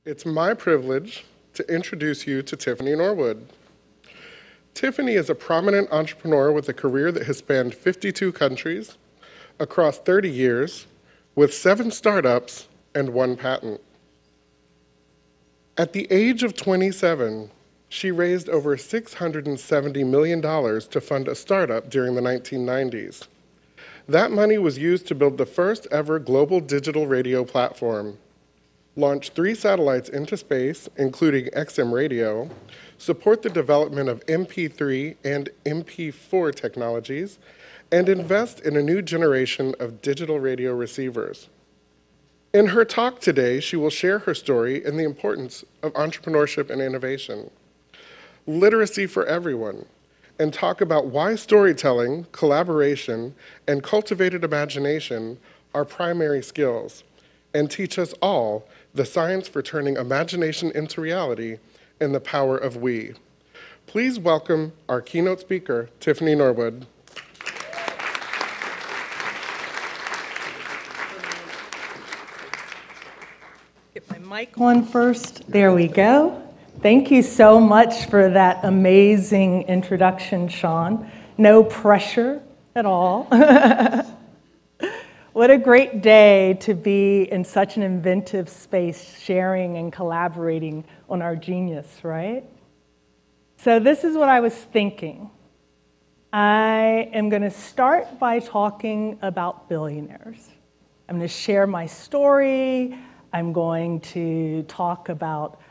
It's my privilege to introduce you to Tiffany Norwood. Tiffany is a prominent entrepreneur with a career that has spanned 52 countries across 30 years with 7 startups and 1 patent. At the age of 27, she raised over $670 million to fund a startup during the 1990s. That money was used to build the first ever global digital radio platform, launch 3 satellites into space, including XM radio, support the development of MP3 and MP4 technologies, and invest in a new generation of digital radio receivers. In her talk today, she will share her story and the importance of entrepreneurship and innovation, literacy for everyone, and talk about why storytelling, collaboration, and cultivated imagination are primary skills, and teach us all the science for turning imagination into reality and the power of we. Please welcome our keynote speaker, Tiffany Norwood. Get my mic on first. There we go. Thank you so much for that amazing introduction, Sean. No pressure at all. What a great day to be in such an inventive space, sharing and collaborating on our genius, right? So this is what I was thinking. I am going to start by talking about billionaires. I'm going to share my story. I'm going to talk about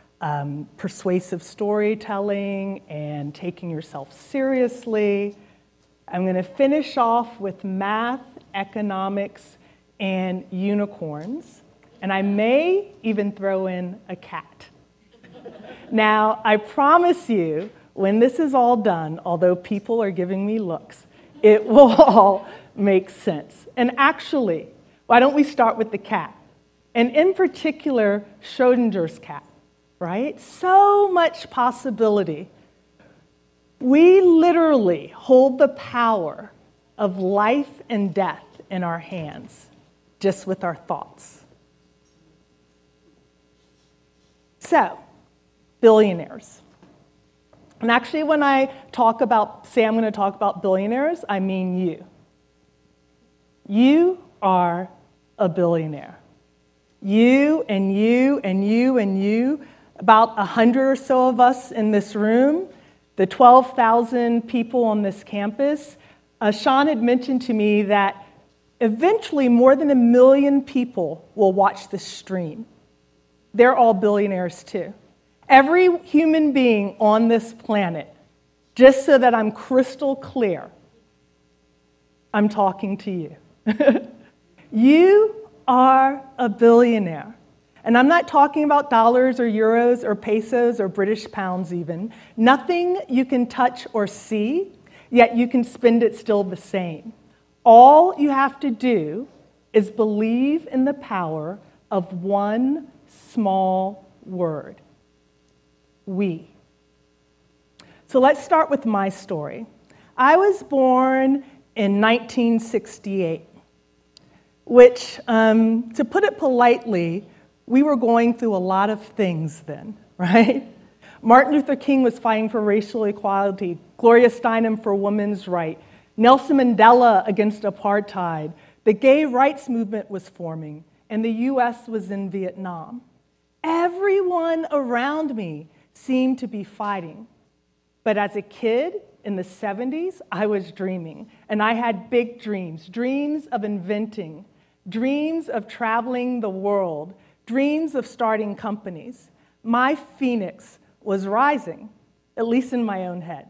persuasive storytelling and taking yourself seriously. I'm going to finish off with math, economics, and unicorns. And I may even throw in a cat. Now, I promise you, when this is all done, although people are giving me looks, it will all make sense. And actually, why don't we start with the cat? And in particular, Schrödinger's cat, right? So much possibility. We literally hold the power of life and death in our hands, just with our thoughts. So, billionaires. And actually, when I say I'm going to talk about billionaires, I mean you. You are a billionaire. You and you and you and you, about 100 or so of us in this room, the 12,000 people on this campus. Sean had mentioned to me that eventually more than 1 million people will watch this stream. They're all billionaires too. Every human being on this planet, just so that I'm crystal clear, I'm talking to you. You are a billionaire. And I'm not talking about dollars or euros or pesos or British pounds even. Nothing you can touch or see, yet you can spend it still the same. All you have to do is believe in the power of one small word: we. So let's start with my story. I was born in 1968, which, to put it politely, we were going through a lot of things then, right? Martin Luther King was fighting for racial equality, Gloria Steinem for women's rights, Nelson Mandela against apartheid, the gay rights movement was forming, and the US was in Vietnam. Everyone around me seemed to be fighting. But as a kid in the 70s, I was dreaming, and I had big dreams, dreams of inventing, dreams of traveling the world, dreams of starting companies. My phoenix was rising, at least in my own head.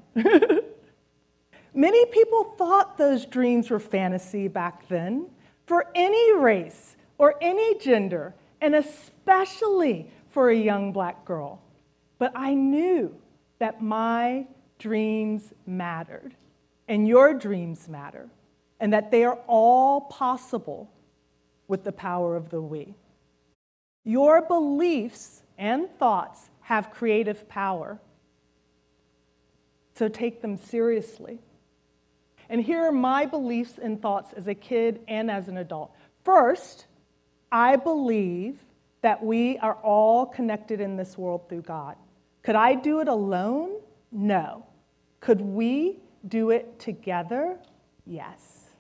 Many people thought those dreams were fantasy back then, for any race or any gender, and especially for a young black girl. But I knew that my dreams mattered, and your dreams matter, and that they are all possible with the power of the we. Your beliefs and thoughts have creative power, so take them seriously. And here are my beliefs and thoughts as a kid and as an adult. First, I believe that we are all connected in this world through God. Could I do it alone? No. Could we do it together? Yes.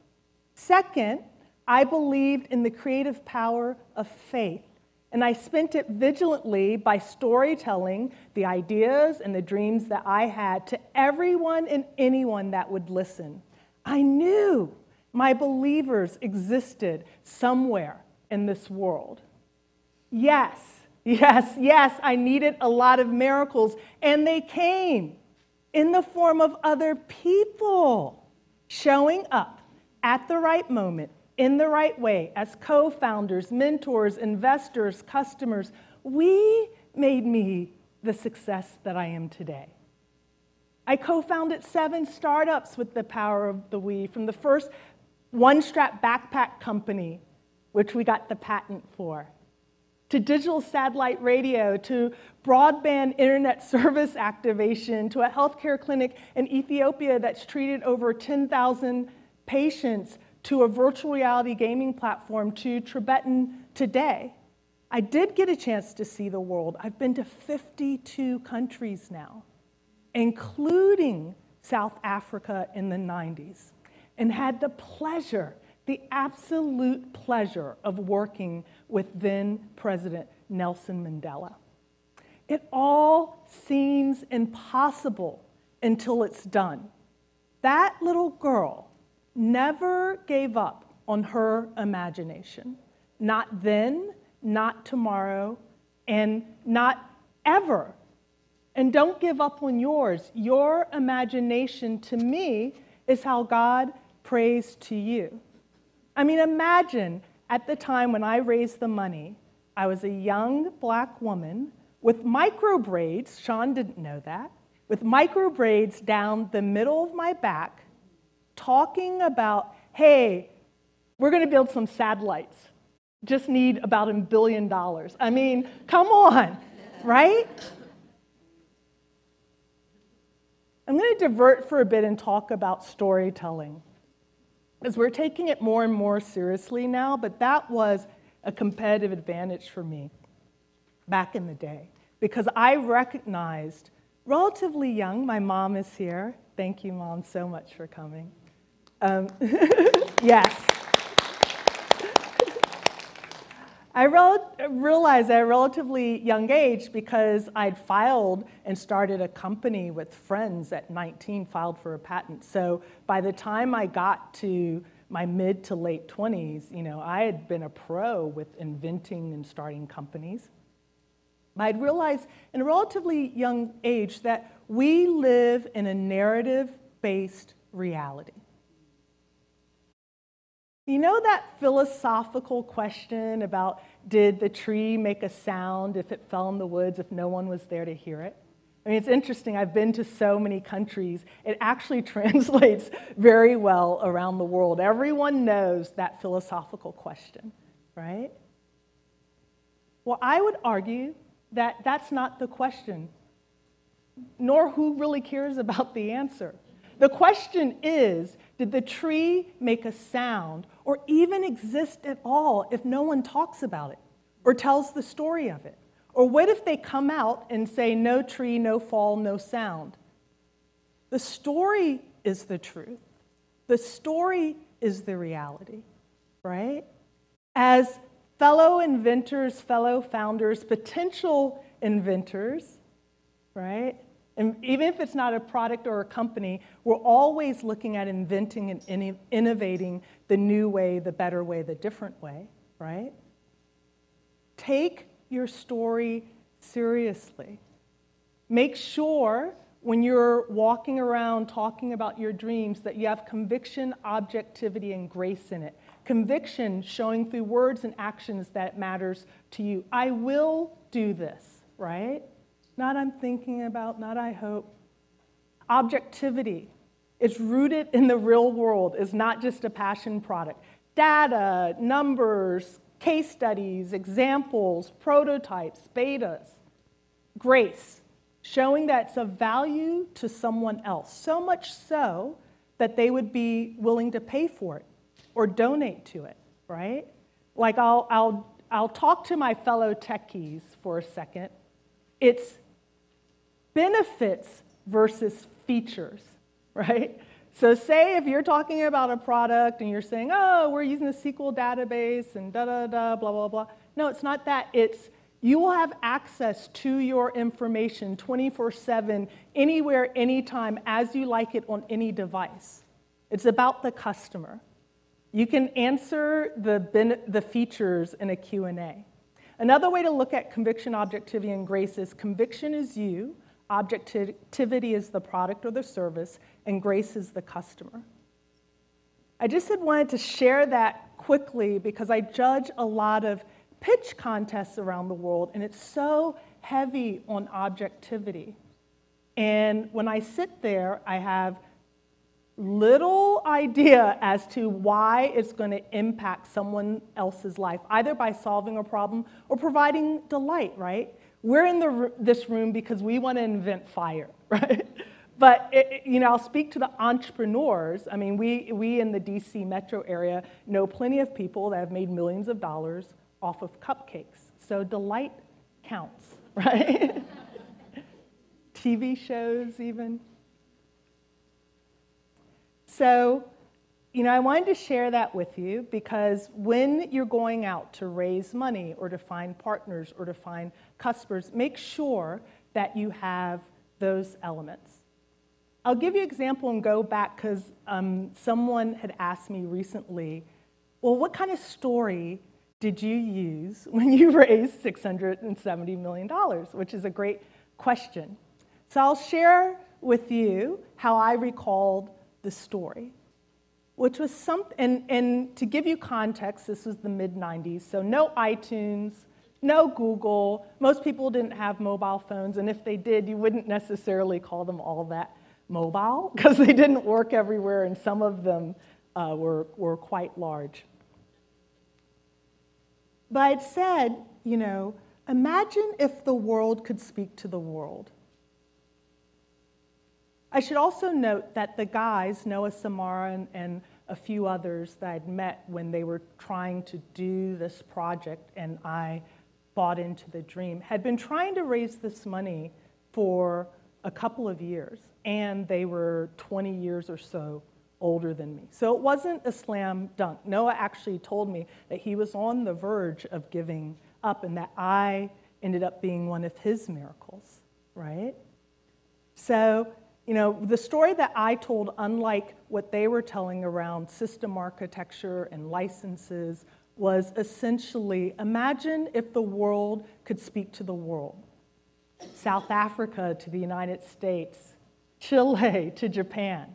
Second, I believed in the creative power of faith, and I spent it vigilantly by storytelling the ideas and the dreams that I had to everyone and anyone that would listen. I knew my believers existed somewhere in this world. Yes, I needed a lot of miracles, and they came in the form of other people showing up at the right moment, in the right way, as co-founders, mentors, investors, customers. We made me the success that I am today. I co-founded 7 startups with the power of the we, from the first one-strap backpack company, which we got the patent for, to digital satellite radio, to broadband internet service activation, to a healthcare clinic in Ethiopia that's treated over 10,000 patients, to a virtual reality gaming platform, to Tibetan Today. I did get a chance to see the world. I've been to 52 countries now, including South Africa in the 90s, and had the pleasure, the absolute pleasure of working with then President Nelson Mandela. It all seems impossible until it's done. That little girl never gave up on her imagination. Not then, not tomorrow, and not ever. And don't give up on yours. Your imagination, to me, is how God prays to you. I mean, imagine at the time when I raised the money, I was a young black woman with micro braids, Sean didn't know that, with micro braids down the middle of my back, talking about, hey, we're going to build some satellites. Just need about $1 billion. I mean, come on, right? I'm going to divert for a bit and talk about storytelling, as we're taking it more and more seriously now, but that was a competitive advantage for me back in the day, because I recognized, relatively young, my mom is here. Thank you, Mom, so much for coming. Yes. I realized at a relatively young age, because I'd filed and started a company with friends at 19, filed for a patent. So by the time I got to my mid to late 20s, I had been a pro with inventing and starting companies. I'd realized in a relatively young age that we live in a narrative-based reality. You know that philosophical question about, did the tree make a sound if it fell in the woods if no one was there to hear it? I mean, it's interesting. I've been to so many countries. It actually translates very well around the world. Everyone knows that philosophical question, right? Well, I would argue that that's not the question, nor who really cares about the answer. The question is, did the tree make a sound or even exist at all if no one talks about it or tells the story of it? Or what if they come out and say, no tree, no fall, no sound? The story is the truth. The story is the reality, right? As fellow inventors, fellow founders, potential inventors, right? And even if it's not a product or a company, we're always looking at inventing and innovating the new way, the better way, the different way, right? Take your story seriously. Make sure when you're walking around talking about your dreams that you have conviction, objectivity, and grace in it. Conviction showing through words and actions that it matters to you. I will do this, right? Not I'm thinking about, not I hope. Objectivity. It's rooted in the real world. It's not just a passion product. Data, numbers, case studies, examples, prototypes, betas. Grace. Showing that it's of value to someone else. So much so that they would be willing to pay for it or donate to it, right? Like I'll I'll talk to my fellow techies for a second. It's benefits versus features, right? So say if you're talking about a product and you're saying, oh, we're using a SQL database and da-da-da, blah, blah, blah. No, it's not that. It's you will have access to your information 24/7, anywhere, anytime, as you like it on any device. It's about the customer. You can answer the features in a Q&A. Another way to look at conviction, objectivity, and grace is conviction is you, objectivity is the product or the service, and grace is the customer. I just had wanted to share that quickly because I judge a lot of pitch contests around the world, and it's so heavy on objectivity. And when I sit there, I have little idea as to why it's going to impact someone else's life, either by solving a problem or providing delight, right? We're in this room because we want to invent fire, right? But I'll speak to the entrepreneurs. I mean, we in the DC metro area know plenty of people that have made millions of dollars off of cupcakes. So delight counts, right? TV shows even. So, I wanted to share that with you because when you're going out to raise money or to find partners or to find customers, make sure that you have those elements. I'll give you an example and go back because someone had asked me recently, well, what kind of story did you use when you raised $670 million, which is a great question. So I'll share with you how I recalled the story, which was something, and to give you context, this was the mid-90s, so no iTunes, no Google. Most people didn't have mobile phones, and if they did, you wouldn't necessarily call them all that mobile because they didn't work everywhere, and some of them were quite large. But I'd said, imagine if the world could speak to the world. I should also note that the guys, Noah Samara and a few others that I'd met when they were trying to do this project and I bought into the dream, had been trying to raise this money for a couple of years, and they were 20 years or so older than me. So it wasn't a slam dunk. Noah actually told me that he was on the verge of giving up and that I ended up being one of his miracles, right? So, the story that I told, unlike what they were telling around system architecture and licenses, was essentially, imagine if the world could speak to the world. South Africa to the United States, Chile to Japan,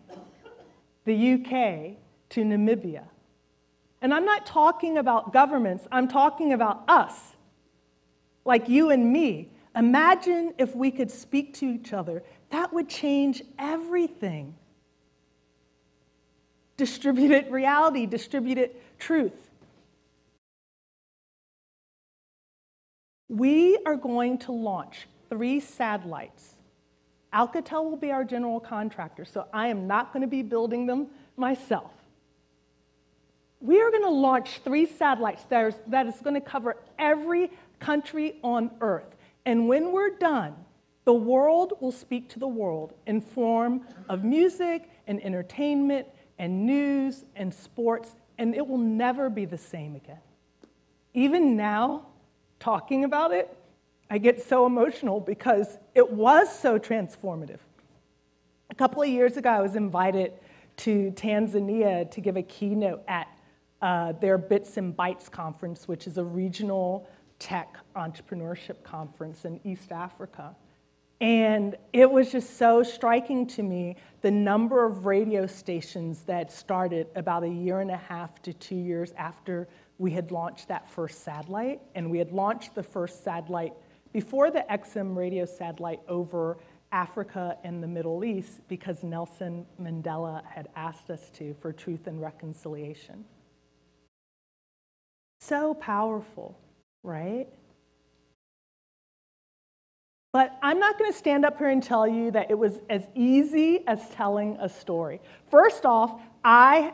the UK to Namibia. And I'm not talking about governments, I'm talking about us, like you and me. Imagine if we could speak to each other. That would change everything. Distributed reality, distributed truth. We are going to launch 3 satellites. Alcatel will be our general contractor, so I am not going to be building them myself. We are going to launch 3 satellites that is going to cover every country on Earth. And when we're done, the world will speak to the world in form of music and entertainment and news and sports, and it will never be the same again. Even now, talking about it, I get so emotional because it was so transformative. A couple of years ago, I was invited to Tanzania to give a keynote at their Bits and Bytes conference, which is a regional tech entrepreneurship conference in East Africa. And it was just so striking to me, the number of radio stations that started about 1.5 to 2 years after we had launched that first satellite. And we had launched the first satellite before the XM radio satellite over Africa and the Middle East because Nelson Mandela had asked us to for Truth and Reconciliation. So powerful, right? But I'm not going to stand up here and tell you that it was as easy as telling a story. First off, I,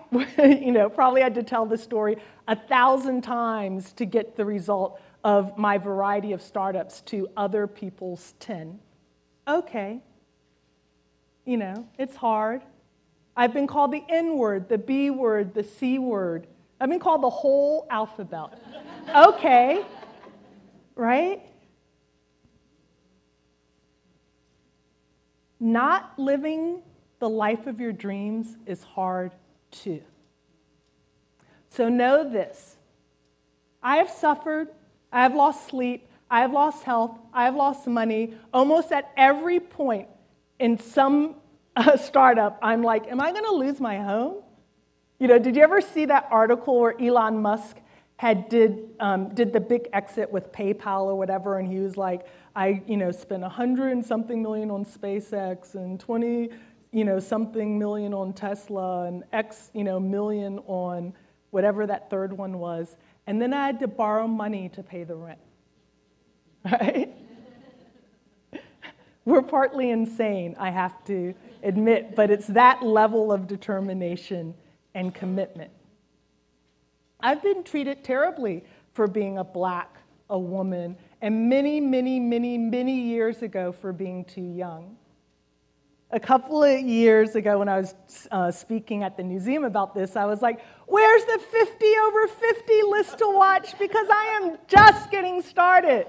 probably had to tell the story 1,000 times to get the result of my variety of startups to other people's 10. Okay. It's hard. I've been called the N word, the B word, the C word. I've been called the whole alphabet. Okay. Right? Not living the life of your dreams is hard too. So know this. I have suffered, I have lost sleep, I have lost health, I have lost money. Almost at every point in some startup, I'm like, am I going to lose my home? Did you ever see that article where Elon Musk did the big exit with PayPal or whatever, and he was like, I spent 100 and something million on SpaceX and 20 something million on Tesla and X million on whatever that third one was, and then I had to borrow money to pay the rent. Right? We're partly insane, I have to admit, but it's that level of determination and commitment. I've been treated terribly for being a black, a woman, and many, many, many, many years ago for being too young. A couple of years ago when I was speaking at the museum about this, I was like, where's the 50 over 50 list to watch? Because I am just getting started.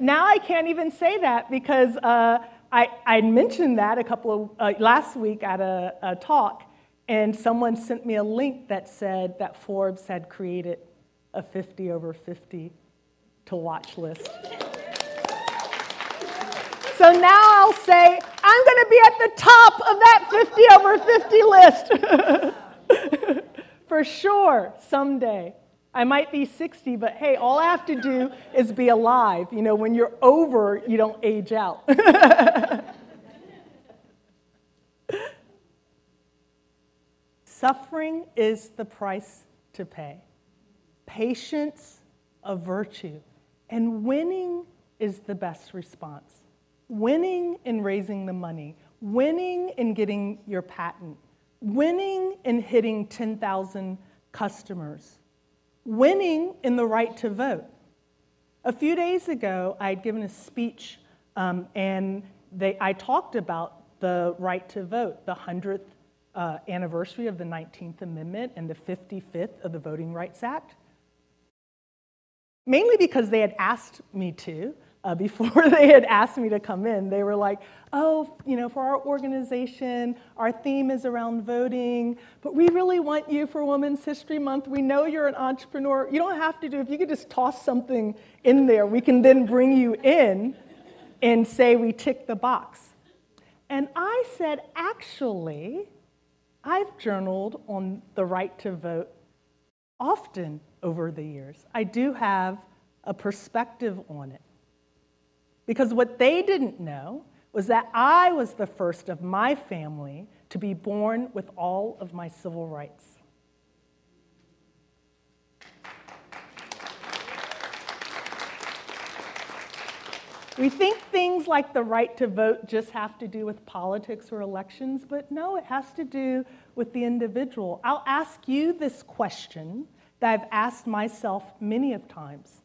Now I can't even say that because I mentioned that last week at a talk, and someone sent me a link that said that Forbes had created a 50 over 50 to watch list. So now I'll say, I'm going to be at the top of that 50 over 50 list. For sure, someday. I might be 60, but hey, all I have to do is be alive. When you're over, you don't age out. Suffering is the price to pay. Patience, a virtue. And winning is the best response. Winning in raising the money. Winning in getting your patent. Winning in hitting 10,000 customers. Winning in the right to vote. A few days ago, I had given a speech, and I talked about the right to vote, the 100th anniversary of the 19th Amendment and the 55th of the Voting Rights Act. Mainly because they had asked me to. Before they had asked me to come in, they were like, oh, for our organization, our theme is around voting, but we really want you for Women's History Month. We know you're an entrepreneur. You don't have to if you could just toss something in there, we can then bring you in and say we tick the box. And I said, actually, I've journaled on the right to vote often over the years. I do have a perspective on it. Because what they didn't know was that I was the first of my family to be born with all of my civil rights. We think things like the right to vote just have to do with politics or elections, but no, it has to do with the individual. I'll ask you this question that I've asked myself many of times.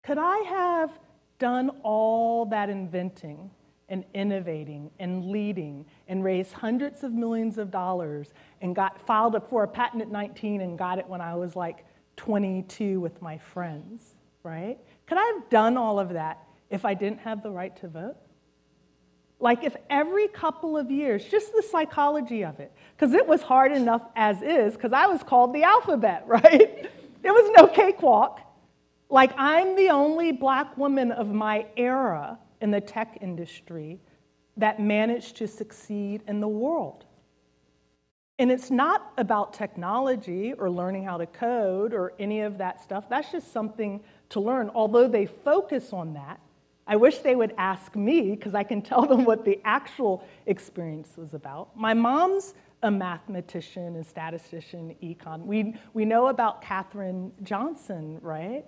Could I have done all that inventing and innovating and leading and raised hundreds of millions of dollars and filed for a patent at 19 and got it when I was like 22 with my friends, right? Could I have done all of that if I didn't have the right to vote? Like if every couple of years, just the psychology of it, because it was hard enough as is, because I was called the alphabet, right? There was no cakewalk. Like I'm the only black woman of my era in the tech industry that managed to succeed in the world. And it's not about technology or learning how to code or any of that stuff. That's just something to learn. Although they focus on that, I wish they would ask me because I can tell them what the actual experience was about. My mom's a mathematician and statistician, econ. We know about Katherine Johnson, right?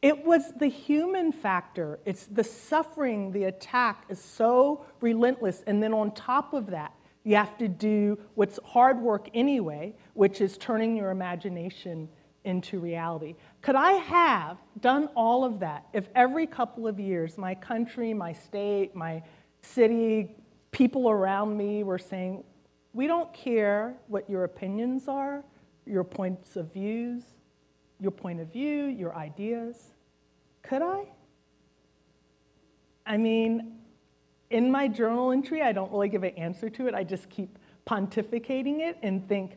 It was the human factor. It's the suffering, the attack is so relentless. And then on top of that, You have to do what's hard work anyway, which is turning your imagination into reality. Could I have done all of that if every couple of years my country, my state, my city, people around me were saying, we don't care what your opinions are, your points of views, your point of view, your ideas? Could I? I mean, in my journal entry, I don't really give an answer to it. I just keep pontificating it and think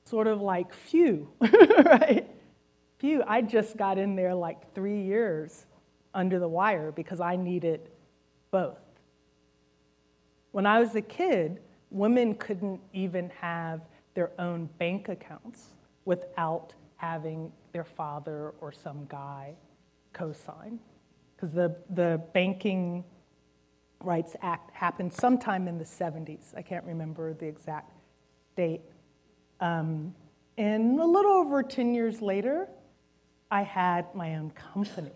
sort of like, phew, right? Phew, I just got in there like 3 years under the wire because I needed both. When I was a kid, women couldn't even have their own bank accounts without having their father or some guy co-sign. Because the Banking Rights Act happened sometime in the 70s. I can't remember the exact date. And a little over 10 years later, I had my own company.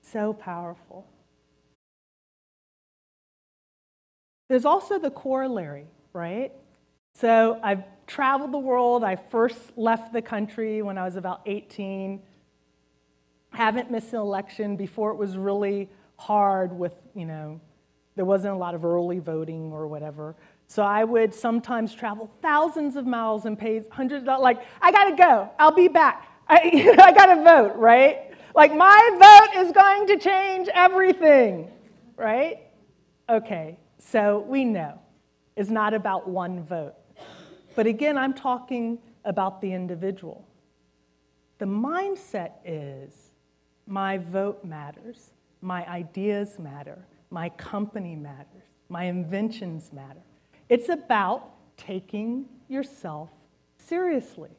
So powerful. There's also the corollary, right? So I've traveled the world. I first left the country when I was about 18. Haven't missed an election before it was really hard with, there wasn't a lot of early voting or whatever. So I would sometimes travel thousands of miles and pay hundreds of dollars, like, I gotta go, I'll be back. I gotta vote, right? Like, my vote is going to change everything, right? Okay, so we know it's not about one vote. But again, I'm talking about the individual. The mindset is, my vote matters, my ideas matter, my company matters, my inventions matter. It's about taking yourself seriously,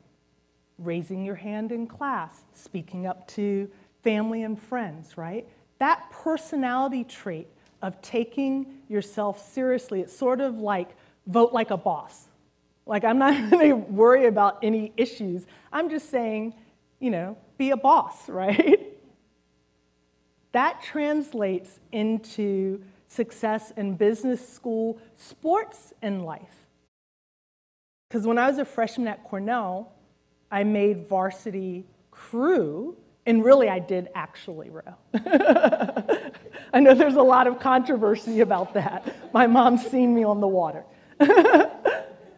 raising your hand in class, speaking up to family and friends, right? That personality trait of taking yourself seriously, it's sort of like vote like a boss. Like, I'm not going to worry about any issues. I'm just saying, be a boss, right? That translates into success in business school, sports, and life. Because when I was a freshman at Cornell, I made varsity crew, and really I did actually row. I know there's a lot of controversy about that. My mom's seen me on the water.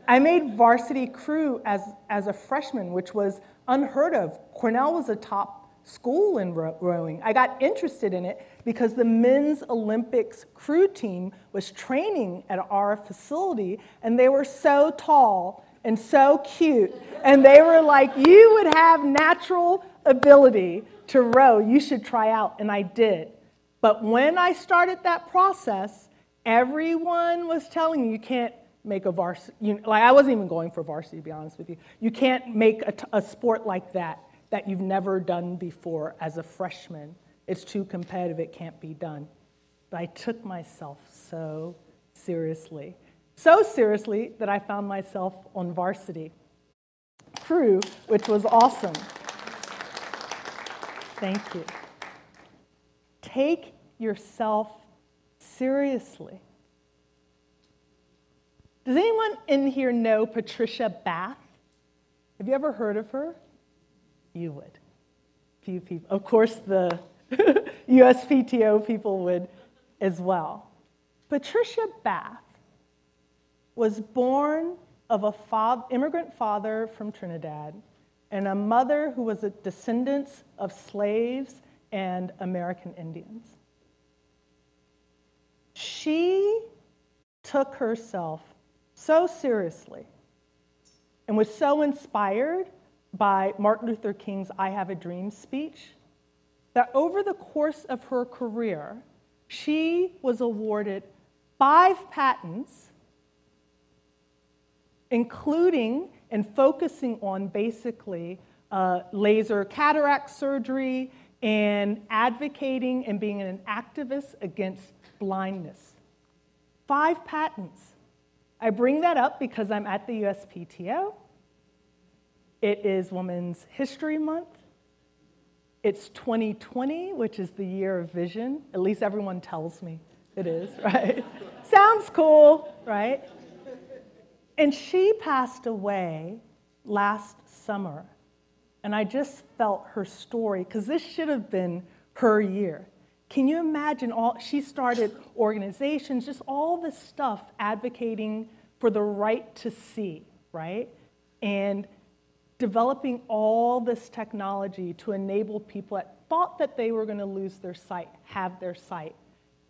I made varsity crew as a freshman, which was unheard of. Cornell was a top school in rowing. I got interested in it because the men's Olympics crew team was training at our facility, and they were so tall and so cute, and they were like, you would have natural ability to row. You should try out, and I did. But when I started that process, everyone was telling me you can't make a varsity, I wasn't even going for varsity, to be honest with you. You can't make a sport like that you've never done before as a freshman. It's too competitive, it can't be done. But I took myself so seriously that I found myself on varsity crew, which was awesome. Thank you. Take yourself seriously. Does anyone in here know Patricia Bath? Have you ever heard of her? You would. Few people. Of course, the USPTO people would as well. Patricia Bath was born of an immigrant father from Trinidad and a mother who was a descendant of slaves and American Indians. She took herself so seriously and was so inspired by Martin Luther King's I Have a Dream speech that over the course of her career, she was awarded 5 patents, including and focusing on basically laser cataract surgery and advocating and being an activist against blindness. 5 patents. I bring that up because I'm at the USPTO. It is Women's History Month. It's 2020, which is the year of vision. At least everyone tells me It is, right? Sounds cool, right? And she passed away last summer. And I just felt her story, because this should have been her year. Can you imagine she started organizations, just all this stuff advocating for the right to see, right? And developing all this technology to enable people that thought that they were going to lose their sight, have their sight.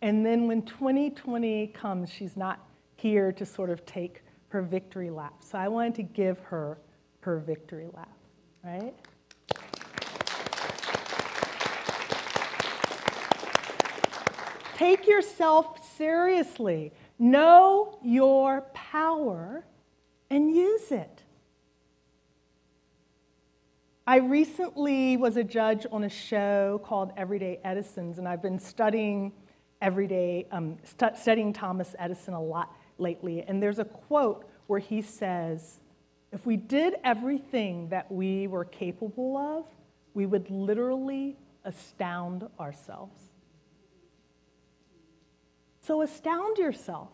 And then when 2020 comes, she's not here to sort of take her victory lap. So I wanted to give her her victory lap, right? Take yourself seriously. Know your power and use it. I recently was a judge on a show called Everyday Edisons, and I've been studying studying Thomas Edison a lot lately. And there's a quote where he says, if we did everything that we were capable of, we would literally astound ourselves. So astound yourself.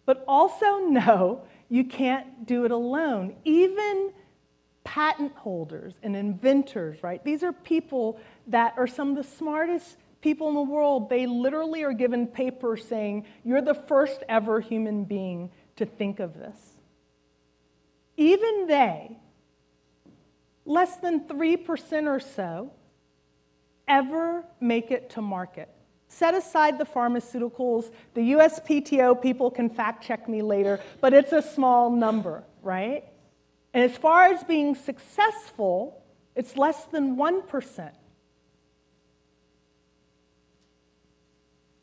But also know you can't do it alone. Even patent holders and inventors, right? These are people that are some of the smartest people in the world. They literally are given papers saying, you're the first ever human being to think of this. Even they, less than 3% or so, ever make it to market. Set aside the pharmaceuticals. The USPTO people can fact check me later, but it's a small number, right? And as far as being successful, it's less than 1%.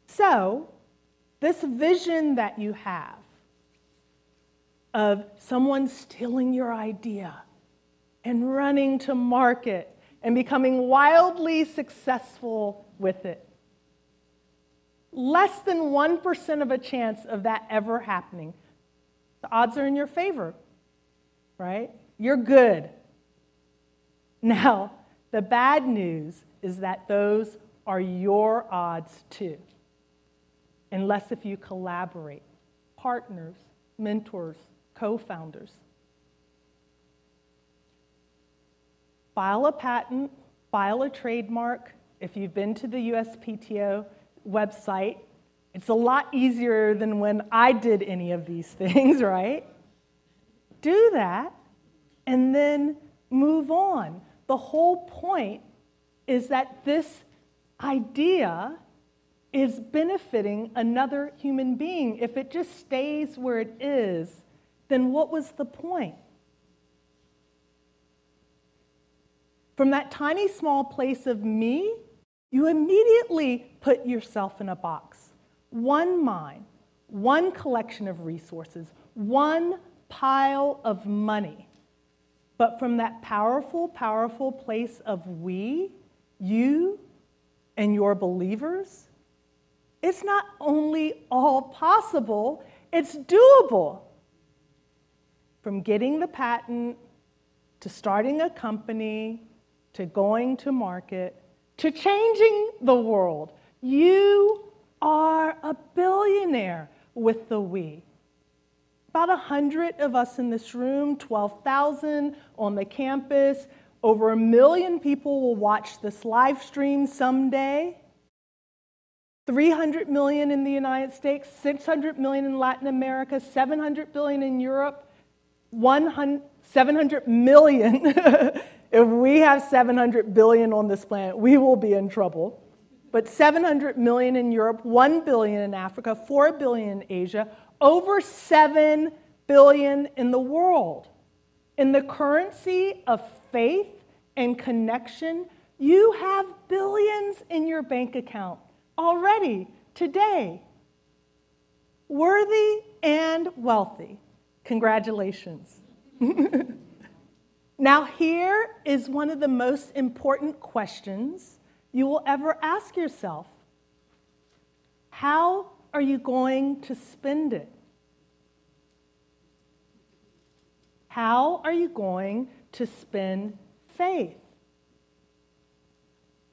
So, this vision that you have of someone stealing your idea and running to market and becoming wildly successful with it, less than 1% of a chance of that ever happening. The odds are in your favor, right? You're good. Now, the bad news is that those are your odds too, unless if you collaborate, partners, mentors, co-founders. File a patent, file a trademark. If you've been to the USPTO website, it's a lot easier than when I did any of these things, right? Do that and then move on. The whole point is that this idea is benefiting another human being. If it just stays where it is, then what was the point? From that tiny small place of me, you immediately put yourself in a box. One mind, one collection of resources, one pile of money. But from that powerful, powerful place of we, you, and your believers, it's not only all possible, it's doable. From getting the patent, to starting a company, to going to market, to changing the world. You are a billionaire with the we. About 100 of us in this room, 12,000 on the campus, over 1 million people will watch this live stream someday. 300 million in the United States, 600 million in Latin America, 700 billion in Europe, 700 million. If we have 700 billion on this planet, we will be in trouble. But 700 million in Europe, 1 billion in Africa, 4 billion in Asia, over 7 billion in the world. In the currency of faith and connection, you have billions in your bank account already, today. Worthy and wealthy. Congratulations. Now, here is one of the most important questions you will ever ask yourself. How are you going to spend it? How are you going to spend faith?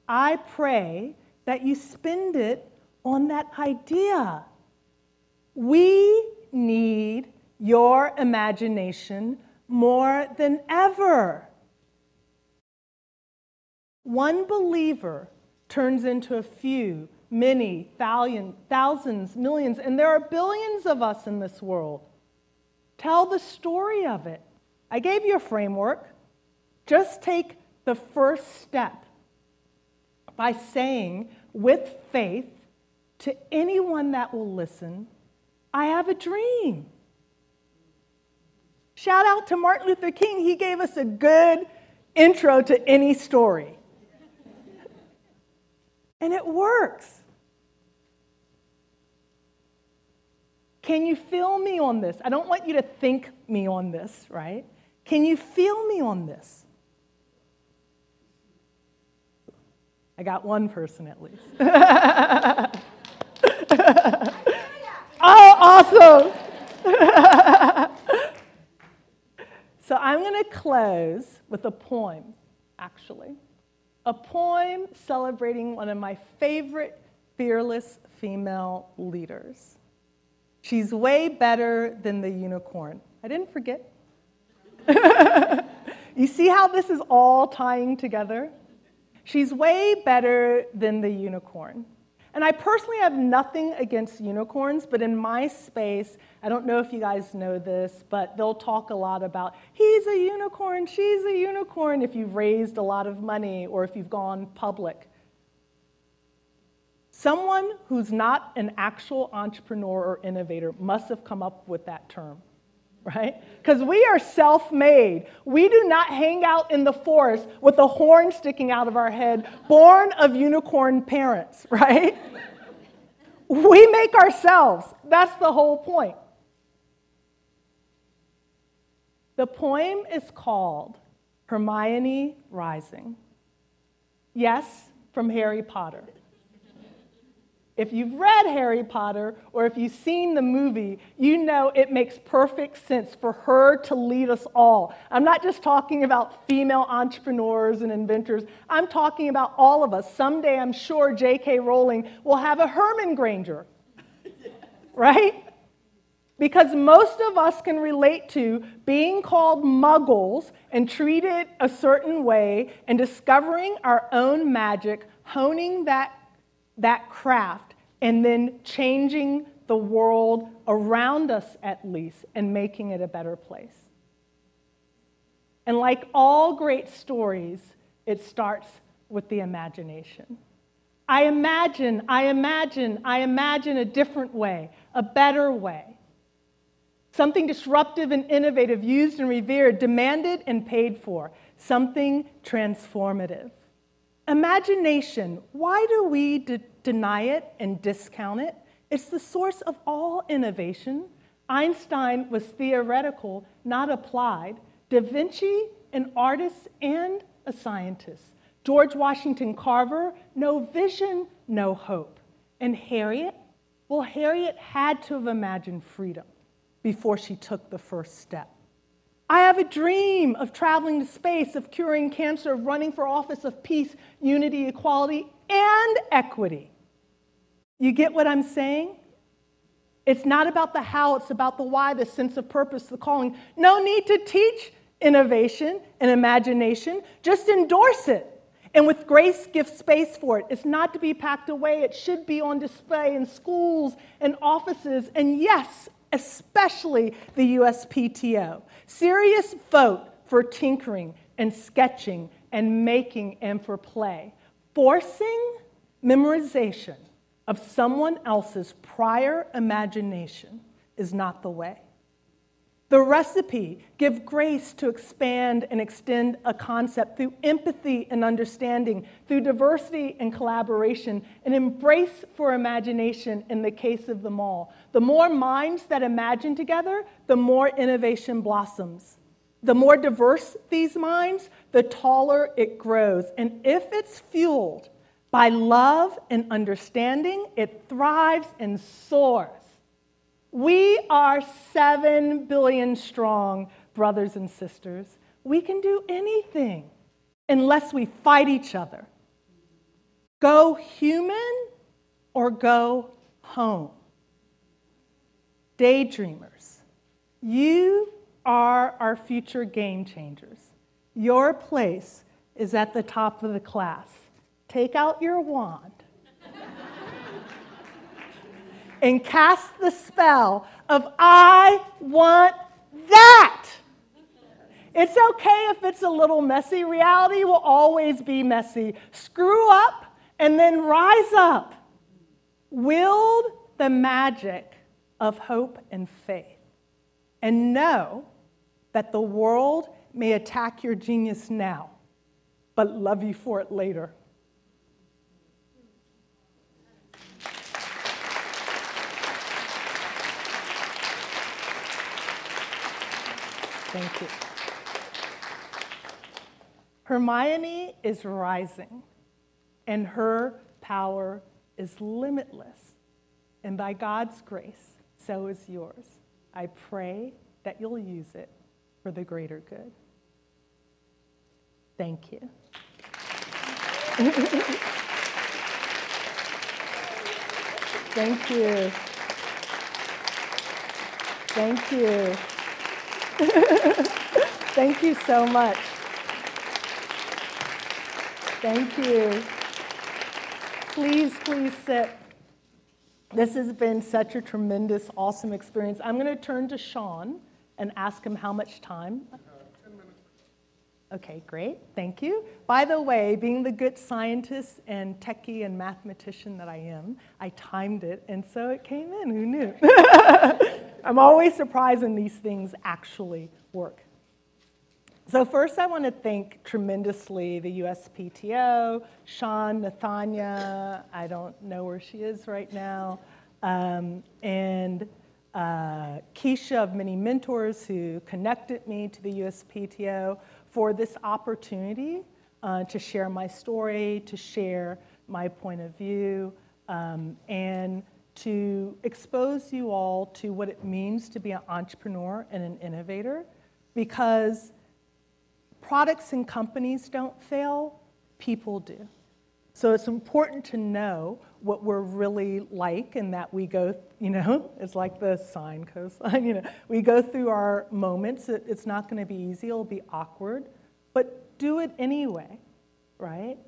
I pray that you spend it on that idea. We need your imagination more than ever. One believer turns into a few, many, thousands, millions, and there are billions of us in this world. Tell the story of it. I gave you a framework. Just take the first step by saying with faith to anyone that will listen, I have a dream. Shout out to Martin Luther King. He gave us a good intro to any story. And it works. Can you feel me on this? I don't want you to think me on this, right? Can you feel me on this? I got one person at least. Oh, awesome. So I'm going to close with a poem, actually. A poem celebrating one of my favorite fearless female leaders. She's way better than the unicorn. I didn't forget. You see how this is all tying together? She's way better than the unicorn. And I personally have nothing against unicorns, but in my space, I don't know if you guys know this, but they'll talk a lot about, he's a unicorn, she's a unicorn, if you've raised a lot of money or if you've gone public. Someone who's not an actual entrepreneur or innovator must have come up with that term, right? Because we are self-made. We do not hang out in the forest with a horn sticking out of our head, born of unicorn parents, right? We make ourselves. That's the whole point. The poem is called Hermione Rising. Yes, from Harry Potter. If you've read Harry Potter or if you've seen the movie, you know it makes perfect sense for her to lead us all. I'm not just talking about female entrepreneurs and inventors. I'm talking about all of us. Someday, I'm sure J.K. Rowling will have a Herman Granger, right? Because most of us can relate to being called muggles and treated a certain way and discovering our own magic, honing that craft, and then changing the world around us at least and making it a better place. And like all great stories, it starts with the imagination. I imagine a different way, a better way. Something disruptive and innovative, used and revered, demanded and paid for. Something transformative. Imagination, why do we deny it and discount it? It's the source of all innovation. Einstein was theoretical, not applied. Da Vinci, an artist and a scientist. George Washington Carver, no vision, no hope. And Harriet? Well, Harriet had to have imagined freedom before she took the first step. I have a dream of traveling to space, of curing cancer, of running for office, of peace, unity, equality, and equity. You get what I'm saying? It's not about the how, it's about the why, the sense of purpose, the calling. No need to teach innovation and imagination, just endorse it. And with grace, give space for it. It's not to be packed away, it should be on display in schools and offices, and yes, especially the USPTO. Serious vote for tinkering and sketching and making and for play. Forcing memorization of someone else's prior imagination is not the way. The recipe, give grace to expand and extend a concept through empathy and understanding, through diversity and collaboration, and embrace for imagination in the case of them all. The more minds that imagine together, the more innovation blossoms. The more diverse these minds, the taller it grows. And if it's fueled by love and understanding, it thrives and soars. We are 7 billion strong, brothers and sisters. We can do anything unless we fight each other. Go human or go home. Daydreamers, you are our future game changers. Your place is at the top of the class. Take out your wand and cast the spell of I want that. It's okay if it's a little messy. Reality will always be messy. Screw up and then rise up. Wield the magic of hope and faith. And know that the world may attack your genius now, but love you for it later. Thank you. Hermione is rising, and her power is limitless. And by God's grace, so is yours. I pray that you'll use it for the greater good. Thank you. Thank you. Thank you. Thank you so much. Thank you. Please, please sit. This has been such a tremendous, awesome experience. I'm going to turn to Sean and ask him how much time. 10 minutes. Okay, great. Thank you. By the way, being the good scientist and techie and mathematician that I am, I timed it, and so it came in. Who knew? I'm always surprised when these things actually work. So first, I want to thank tremendously the USPTO, Sean, Nathania, I don't know where she is right now, and Keisha of Many Mentors, who connected me to the USPTO, for this opportunity to share my story, to share my point of view, and to expose you all to what it means to be an entrepreneur and an innovator, because products and companies don't fail, people do. So it's important to know what we're really like, and that we go, it's like the sine, cosine, we go through our moments. It's not going to be easy, it'll be awkward, but do it anyway, right?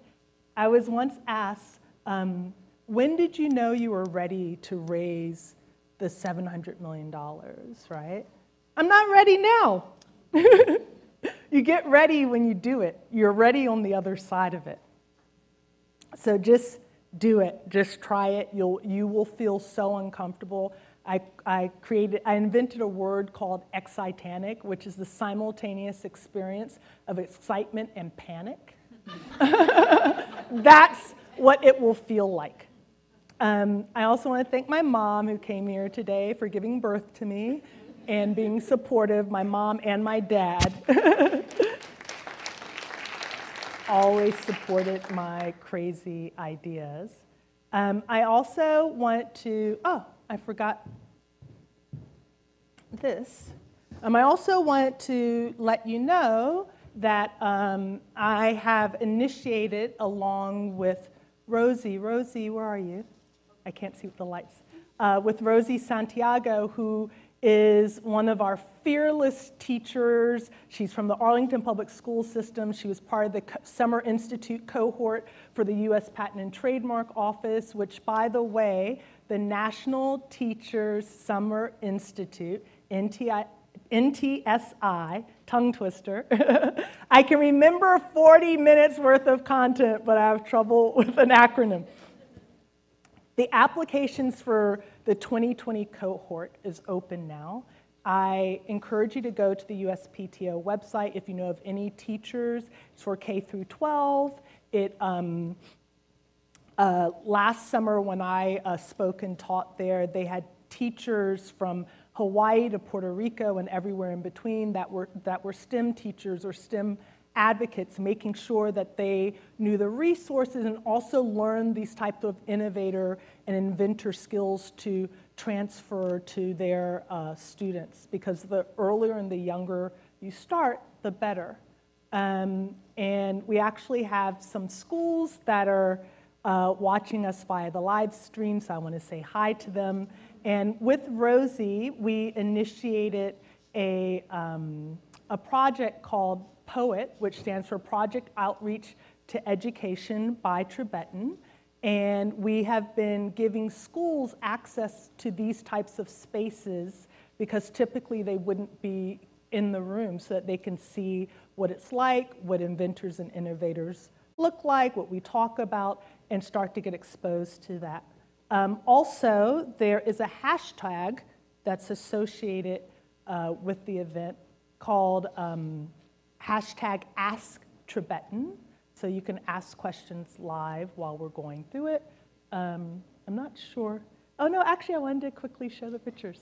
I was once asked, when did you know you were ready to raise the $700 million, right? I'm not ready now. You get ready when you do it. You're ready on the other side of it. So just do it. Just try it. You will feel so uncomfortable. I invented a word called excitanic, which is the simultaneous experience of excitement and panic. That's what it will feel like. I also want to thank my mom, who came here today, for giving birth to me and being supportive, my mom and my dad. Always supported my crazy ideas. I also want to, I forgot this. I also want to let you know that I have initiated, along with Rosie. Rosie, where are you? I can't see with the lights. With Rosie Santiago, who is one of our fearless teachers. She's from the Arlington Public School System. She was part of the Summer Institute cohort for the U.S. Patent and Trademark Office, which, by the way, the National Teachers Summer Institute, NTSI, tongue twister. I can remember 40 minutes worth of content, but I have trouble with an acronym. The applications for the 2020 cohort is open now. I encourage you to go to the USPTO website if you know of any teachers. It's for K through 12. Last summer when I spoke and taught there, they had teachers from Hawaii to Puerto Rico and everywhere in between that were STEM teachers or STEM advocates, making sure that they knew the resources and also learned these types of innovator and inventor skills to transfer to their students, because the earlier and the younger you start, the better. And we actually have some schools that are watching us via the live stream, so I want to say hi to them. And with Rosie, we initiated a project called POET, which stands for Project Outreach to Education by Tibetan. And we have been giving schools access to these types of spaces because typically they wouldn't be in the room, so that they can see what it's like, what inventors and innovators look like, what we talk about, and start to get exposed to that. Also, there is a hashtag that's associated with the event called hashtag Ask Tibetan. So you can ask questions live while we're going through it. I'm not sure. Oh no, actually I wanted to quickly show the pictures.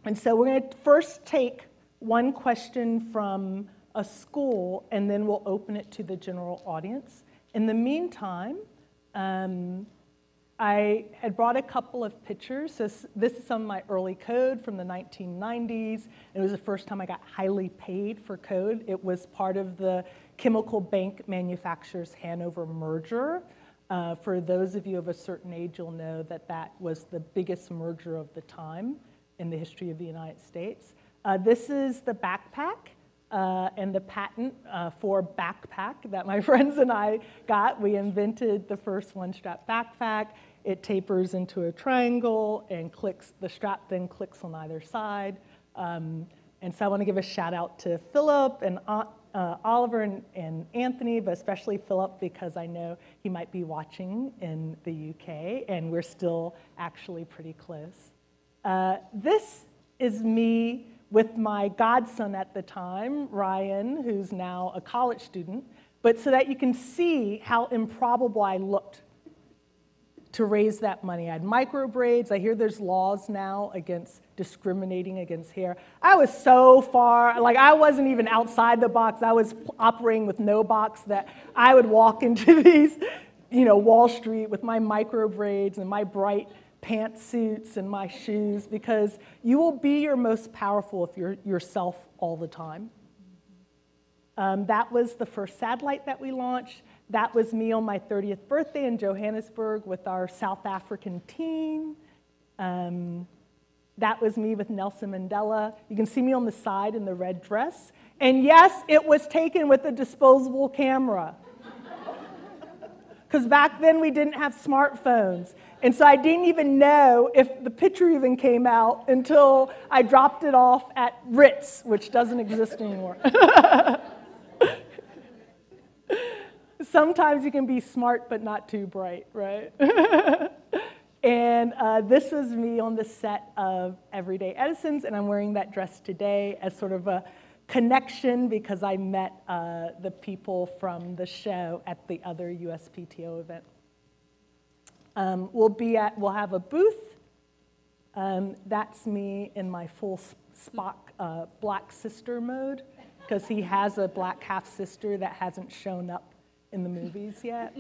And so we're going to first take one question from a school, and then we'll open it to the general audience. In the meantime, I had brought a couple of pictures. So this is some of my early code from the 1990s. It was the first time I got highly paid for code. It was part of the Chemical Bank Manufacturers Hanover merger. For those of you of a certain age, you'll know that that was the biggest merger of the time in the history of the United States. This is the backpack and the patent for backpack that my friends and I got. We invented the first one-strap backpack. It tapers into a triangle and clicks. The strap then clicks on either side. And so I want to give a shout out to Philip and Oliver and Anthony, but especially Philip because I know he might be watching in the UK, and we're still actually pretty close. This is me with my godson at the time, Ryan, who's now a college student, but so that you can see how improbable I looked to raise that money. I had micro braids. I hear there's laws now against discriminating against hair. I was so far, like I wasn't even outside the box. I was operating with no box that I would walk into these, Wall Street with my micro braids and my bright pantsuits and my shoes, because you will be your most powerful if you're yourself all the time. That was the first satellite that we launched. That was me on my 30th birthday in Johannesburg with our South African team. That was me with Nelson Mandela. You can see me on the side in the red dress. And yes, it was taken with a disposable camera. Because back then we didn't have smartphones. And so I didn't even know if the picture even came out until I dropped it off at Ritz, which doesn't exist anymore. Sometimes you can be smart but not too bright, right? And this was me on the set of Everyday Edisons, and I'm wearing that dress today as sort of a connection because I met the people from the show at the other USPTO event. We'll have a booth. That's me in my full Spock black sister mode, because he has a black half sister that hasn't shown up in the movies yet.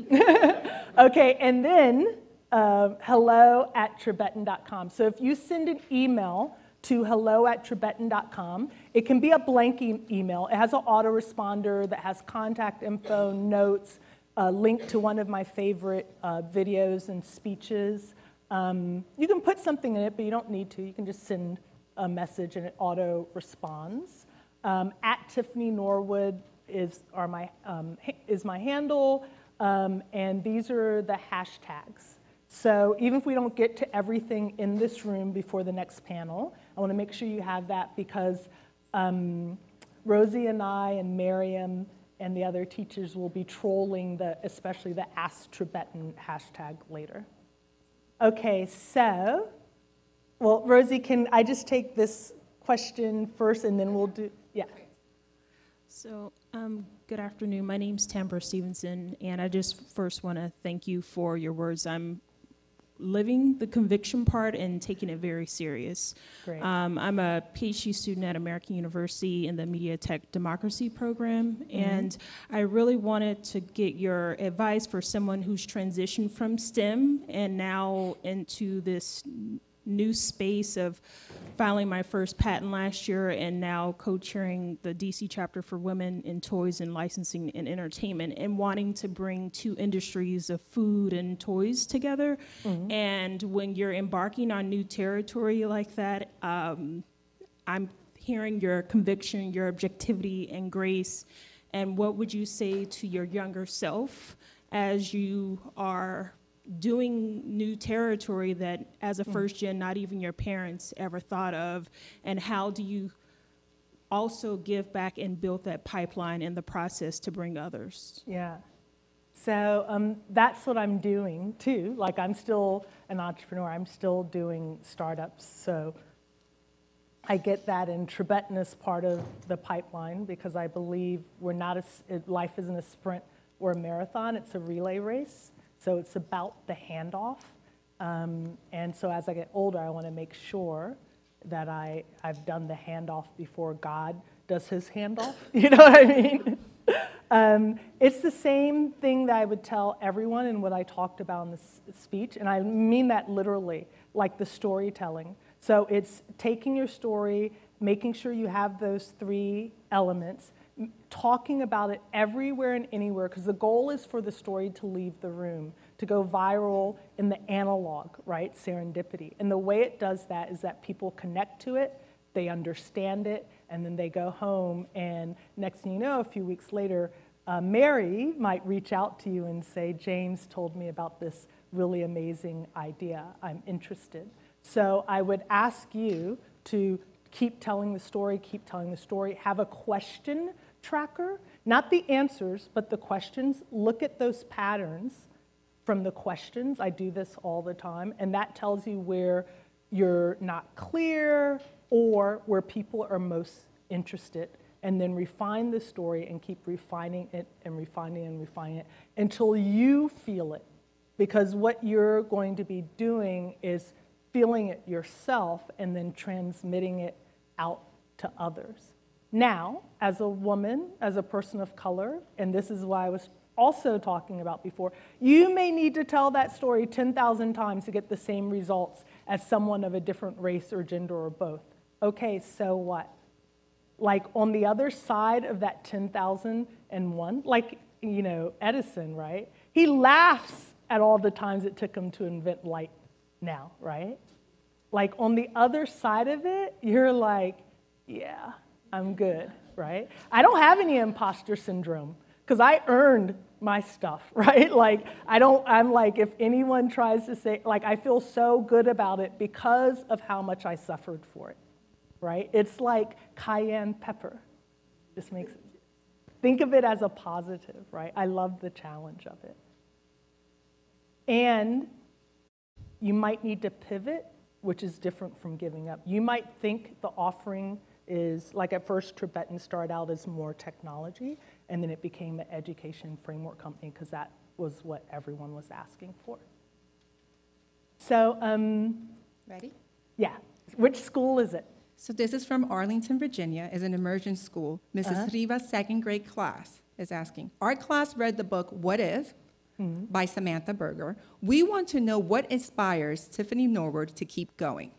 Okay, and then hello@tibetan.com. So if you send an email to hello@tibetan.com. It can be a blank email. It has an autoresponder that has contact info, notes, a link to one of my favorite videos and speeches. You can put something in it, but you don't need to. You can just send a message and it auto-responds. @Tiffany Norwood is my handle, and these are the hashtags. So even if we don't get to everything in this room before the next panel, I want to make sure you have that because Rosie and I and Miriam and the other teachers will be trolling especially the Ask Tibetan hashtag later. Okay, so, well, Rosie, can I just take this question first and then we'll do, yeah. So, good afternoon. My name's Tambra Stevenson, and I just first want to thank you for your words. I'm living the conviction part and taking it very serious. Great. I'm a PhD student at American University in the Media Tech Democracy program, and I really wanted to get your advice for someone who's transitioned from STEM and now into this new space of filing my first patent last year and now co-chairing the DC chapter for women in toys and licensing and entertainment, and wanting to bring two industries of food and toys together. And when you're embarking on new territory like that, I'm hearing your conviction, your objectivity and grace. And what would you say to your younger self as you are doing new territory that as a first gen, not even your parents ever thought of? And how do you also give back and build that pipeline in the process to bring others? Yeah. So that's what I'm doing too. Like, I'm still an entrepreneur. I'm still doing startups. So I get that, and Tibetan is part of the pipeline because I believe we're not life isn't a sprint or a marathon. It's a relay race. So it's about the handoff. And so as I get older, I want to make sure that I've done the handoff before God does his handoff. You know what I mean? It's the same thing that I would tell everyone in what I talked about in this speech. And I mean that literally, like the storytelling. So it's taking your story, making sure you have those three elements, talking about it everywhere and anywhere, because the goal is for the story to leave the room, to go viral in the analog, right? Serendipity. And the way it does that is that people connect to it, they understand it, and then they go home, and next thing you know, a few weeks later, Mary might reach out to you and say, James told me about this really amazing idea. I'm interested. So I would ask you to keep telling the story, have a question tracker, not the answers, but the questions. Look at those patterns from the questions. I do this all the time, and that tells you where you're not clear or where people are most interested, and then refine the story and keep refining it and refining it and refining it until you feel it. Because what you're going to be doing is feeling it yourself and then transmitting it out to others. Now, as a woman, as a person of color, and this is what I was also talking about before, you may need to tell that story 10,000 times to get the same results as someone of a different race or gender or both. Okay, so what? Like, on the other side of that 10,001, like, you know, Edison, right? He laughs at all the times it took him to invent light now, right? Like, on the other side of it, you're like, yeah, I'm good, right? I don't have any imposter syndrome because I earned my stuff, right? Like, I'm like, if anyone tries to say, like, I feel so good about it because of how much I suffered for it, right? It's like cayenne pepper. Just makes, think of it as a positive, right? I love the challenge of it. And you might need to pivot, which is different from giving up. You might think the offering is, like at first, Tibetan started out as more technology, and then it became an education framework company because that was what everyone was asking for. So, Ready? yeah, which school is it? So this is from Arlington, Virginia. It's an immersion school. Mrs. Rivas' second grade class is asking, our class read the book What If? By Samantha Berger. We want to know what inspires Tiffany Norwood to keep going.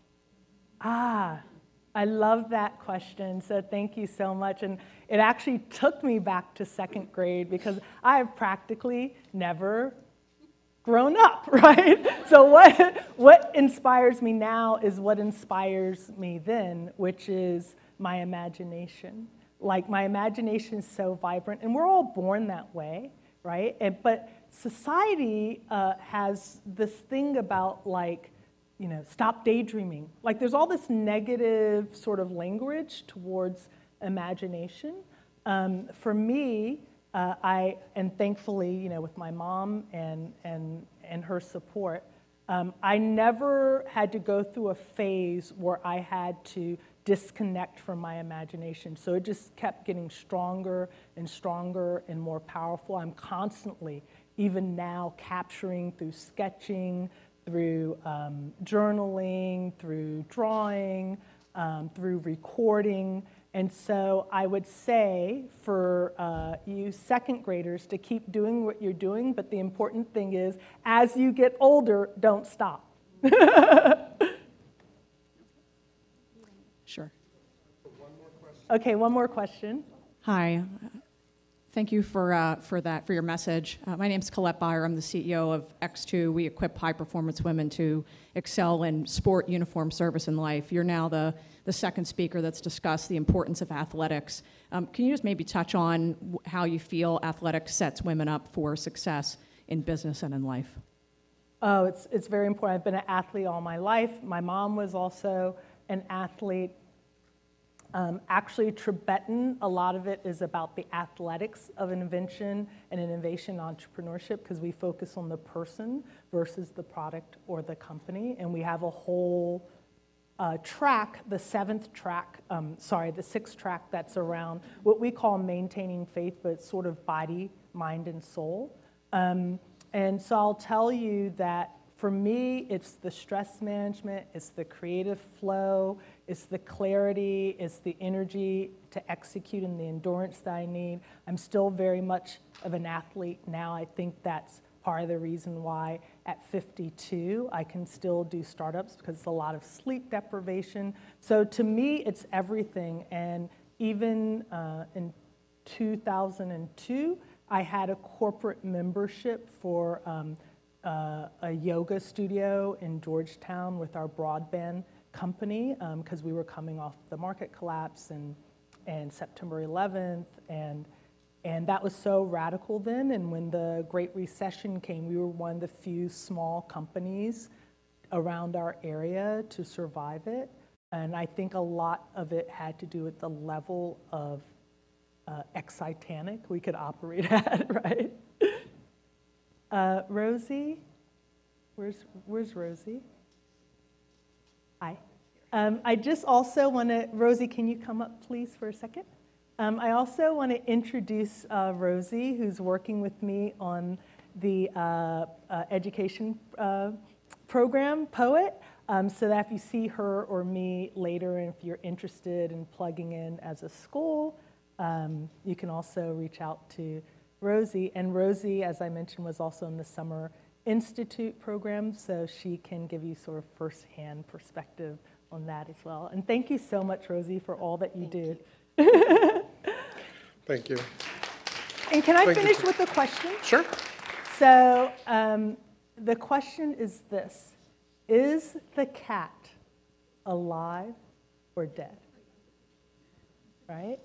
I love that question, so thank you so much. And it actually took me back to second grade because I have practically never grown up, right? So what inspires me now is what inspires me then, which is my imagination. Like, my imagination is so vibrant, and we're all born that way, right? But society has this thing about, like, you know, stop daydreaming. Like, there's all this negative sort of language towards imagination. For me, and thankfully, you know, with my mom and her support, I never had to go through a phase where I had to disconnect from my imagination. So it just kept getting stronger and stronger and more powerful. I'm constantly, even now, capturing through sketching, through journaling, through drawing, through recording. And so I would say for you second graders to keep doing what you're doing, but the important thing is, as you get older, don't stop. Sure. Okay, one more question. Hi. Thank you for your message. My name's Colette Byer. I'm the CEO of X2. We equip high-performance women to excel in sport, uniform, service, and life. You're now the second speaker that's discussed the importance of athletics. Can you just maybe touch on how you feel athletics sets women up for success in business and in life? Oh, it's very important. I've been an athlete all my life. My mom was also an athlete. Actually, Tibetan, a lot of it is about the athletics of an invention and innovation entrepreneurship because we focus on the person versus the product or the company. And we have a whole track, the sixth track that's around what we call maintaining faith, but it's sort of body, mind, and soul. And so I'll tell you that for me, it's the stress management, it's the creative flow, it's the clarity, it's the energy to execute and the endurance that I need. I'm still very much of an athlete now. I think that's part of the reason why at 52 I can still do startups because it's a lot of sleep deprivation. So to me, it's everything. And even in 2002, I had a corporate membership for a yoga studio in Georgetown with our broadband company because we were coming off the market collapse and September 11th, and that was so radical then. And when the Great Recession came, we were one of the few small companies around our area to survive it. And I think a lot of it had to do with the level of ex-Titanic we could operate at, right? Rosie, where's Rosie? Hi. I just also want to, Rosie, can you come up please for a second? I also want to introduce Rosie, who's working with me on the education program, Poet, so that if you see her or me later, and if you're interested in plugging in as a school, you can also reach out to Rosie. And Rosie, as I mentioned, was also in the Summer Institute program, so she can give you sort of firsthand perspective on that as well. And thank you so much, Rosie, for all that you did. Thank you. And can I finish with a question? Sure. So the question is this: is the cat alive or dead? Right?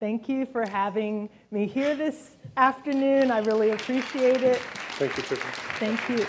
Thank you for having me here this afternoon. I really appreciate it. Thank you, Tiffany. Thank you.